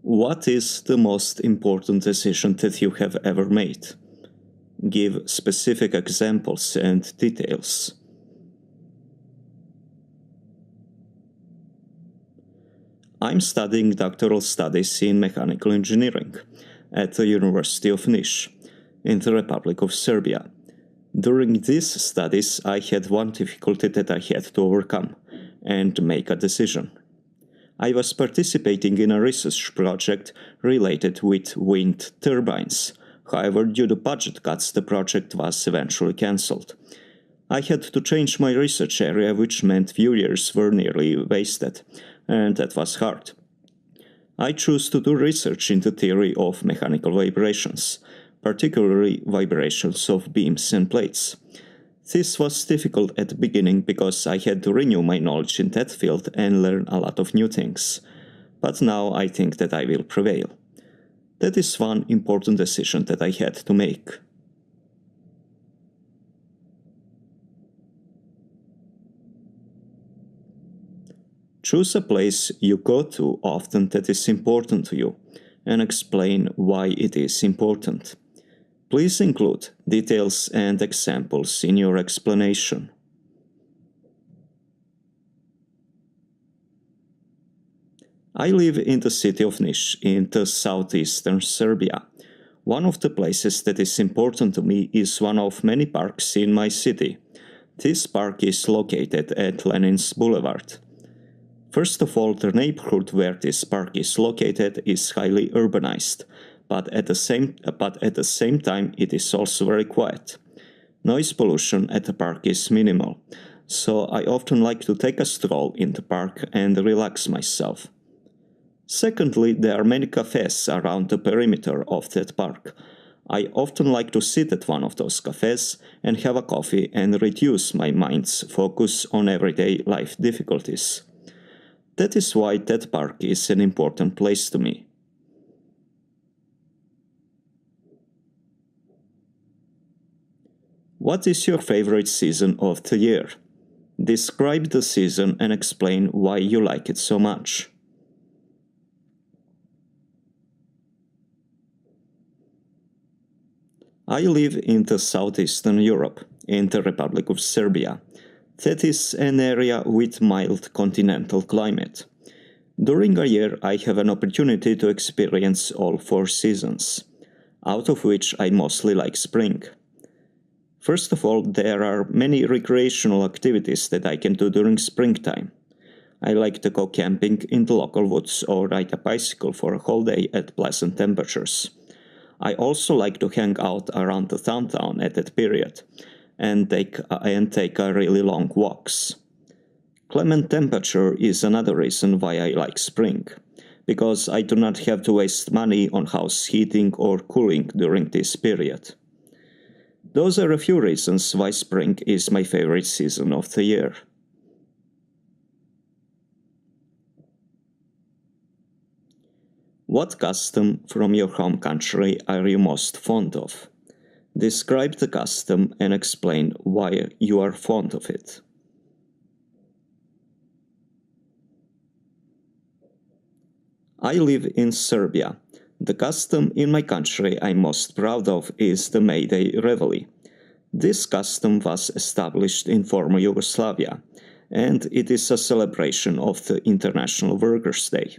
What is the most important decision that you have ever made? Give specific examples and details. I'm studying doctoral studies in mechanical engineering at the University of Niš in the Republic of Serbia. During these studies, I had one difficulty that I had to overcome and make a decision. I was participating in a research project related with wind turbines. However, due to budget cuts, the project was eventually cancelled. I had to change my research area, which meant few years were nearly wasted, and that was hard. I chose to do research in the theory of mechanical vibrations, particularly vibrations of beams and plates. This was difficult at the beginning because I had to renew my knowledge in that field and learn a lot of new things. But now I think that I will prevail. That is one important decision that I had to make. Choose a place you go to often that is important to you and explain why it is important. Please include details and examples in your explanation. I live in the city of Niš in the southeastern Serbia. One of the places that is important to me is one of many parks in my city. This park is located at Lenin's Boulevard. First of all, the neighborhood where this park is located is highly urbanized, but at the same time it is also very quiet. Noise pollution at the park is minimal, so I often like to take a stroll in the park and relax myself. Secondly, there are many cafes around the perimeter of that park. I often like to sit at one of those cafes and have a coffee and reduce my mind's focus on everyday life difficulties. That is why that park is an important place to me. What is your favorite season of the year? Describe the season and explain why you like it so much. I live in the southeastern Europe, in the Republic of Serbia. That is an area with mild continental climate. During a year, I have an opportunity to experience all 4 seasons, out of which I mostly like spring. First of all, there are many recreational activities that I can do during springtime. I like to go camping in the local woods or ride a bicycle for a whole day at pleasant temperatures. I also like to hang out around the downtown at that period and take really long walks. Clement temperature is another reason why I like spring, because I do not have to waste money on house heating or cooling during this period. Those are a few reasons why spring is my favorite season of the year. What custom from your home country are you most fond of? Describe the custom and explain why you are fond of it. I live in Serbia. The custom in my country I'm most proud of is the May Day Reveille. This custom was established in former Yugoslavia, and it is a celebration of the International Workers' Day.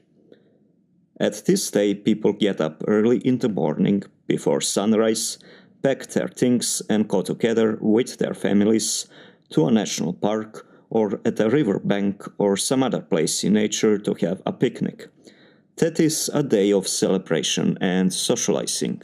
At this day, people get up early in the morning, before sunrise, pack their things and go together with their families to a national park or at a river bank or some other place in nature to have a picnic. That is a day of celebration and socializing.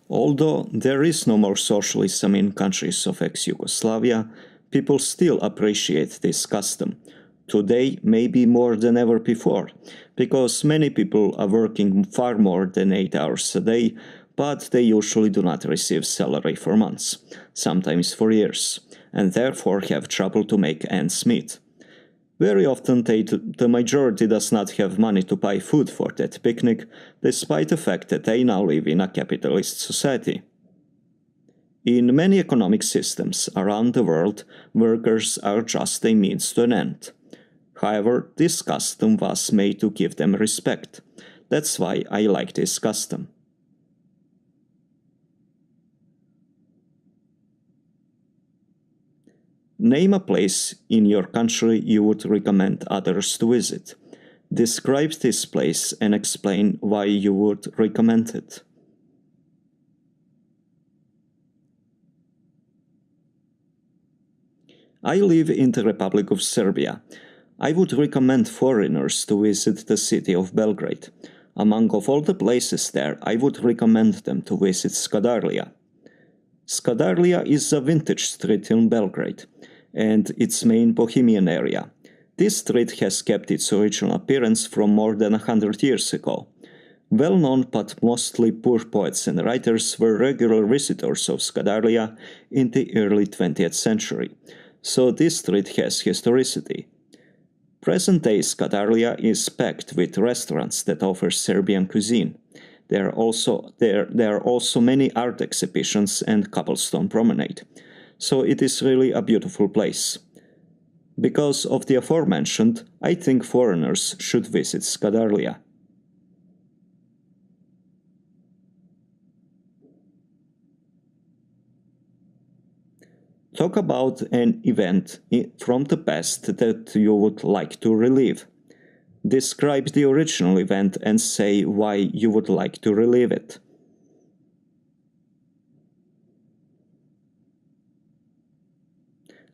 Although there is no more socialism in countries of ex-Yugoslavia, people still appreciate this custom. Today, maybe more than ever before, because many people are working far more than 8 hours a day, but they usually do not receive salary for months, sometimes for years, and therefore have trouble to make ends meet. Very often the majority does not have money to buy food for that picnic, despite the fact that they now live in a capitalist society. In many economic systems around the world, workers are just a means to an end. However, this custom was made to give them respect. That's why I like this custom. Name a place in your country you would recommend others to visit. Describe this place and explain why you would recommend it. I live in the Republic of Serbia. I would recommend foreigners to visit the city of Belgrade. Among of all the places there, I would recommend them to visit Skadarlija. Skadarlija is a vintage street in Belgrade, and its main bohemian area. This street has kept its original appearance from more than 100 years ago. Well-known but mostly poor poets and writers were regular visitors of Skadarlija in the early 20th century, so this street has historicity. Present-day Skadarlija is packed with restaurants that offer Serbian cuisine. There are also many art exhibitions and cobblestone promenade, so it is really a beautiful place. Because of the aforementioned, I think foreigners should visit Skadarlija. Talk about an event from the past that you would like to relive. Describe the original event and say why you would like to relive it.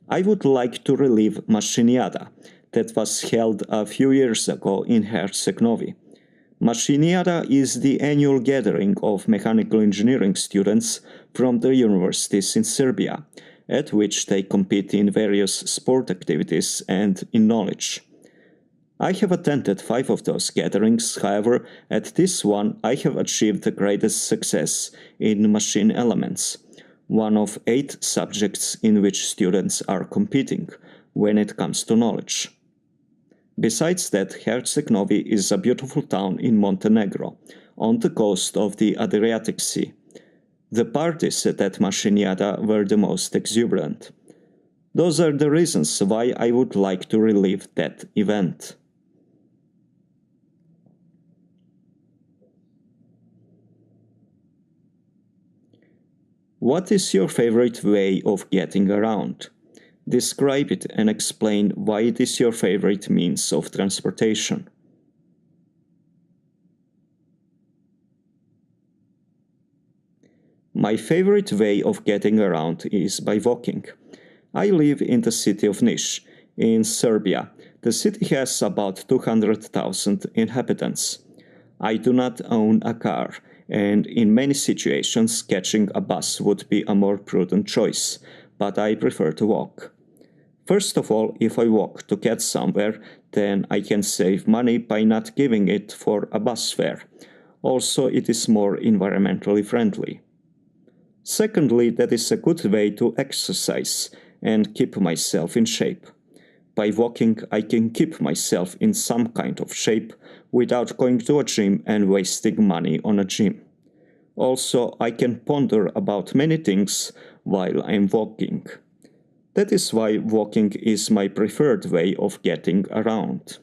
I would like to relive Mashiniada that was held a few years ago in Herceg Novi. Mashiniada is the annual gathering of mechanical engineering students from the universities in Serbia, at which they compete in various sport activities and in knowledge. I have attended 5 of those gatherings, however, at this one I have achieved the greatest success in machine elements, one of 8 subjects in which students are competing when it comes to knowledge. Besides that, Herceg Novi is a beautiful town in Montenegro, on the coast of the Adriatic Sea. The parties at Mashiniada were the most exuberant. Those are the reasons why I would like to relive that event. What is your favorite way of getting around? Describe it and explain why it is your favorite means of transportation. My favorite way of getting around is by walking. I live in the city of Niš, in Serbia. The city has about 200,000 inhabitants. I do not own a car, and in many situations catching a bus would be a more prudent choice, but I prefer to walk. First of all, if I walk to get somewhere, then I can save money by not giving it for a bus fare. Also, it is more environmentally friendly. Secondly, that is a good way to exercise and keep myself in shape. By walking, I can keep myself in some kind of shape without going to a gym and wasting money on a gym. Also, I can ponder about many things while I'm walking. That is why walking is my preferred way of getting around.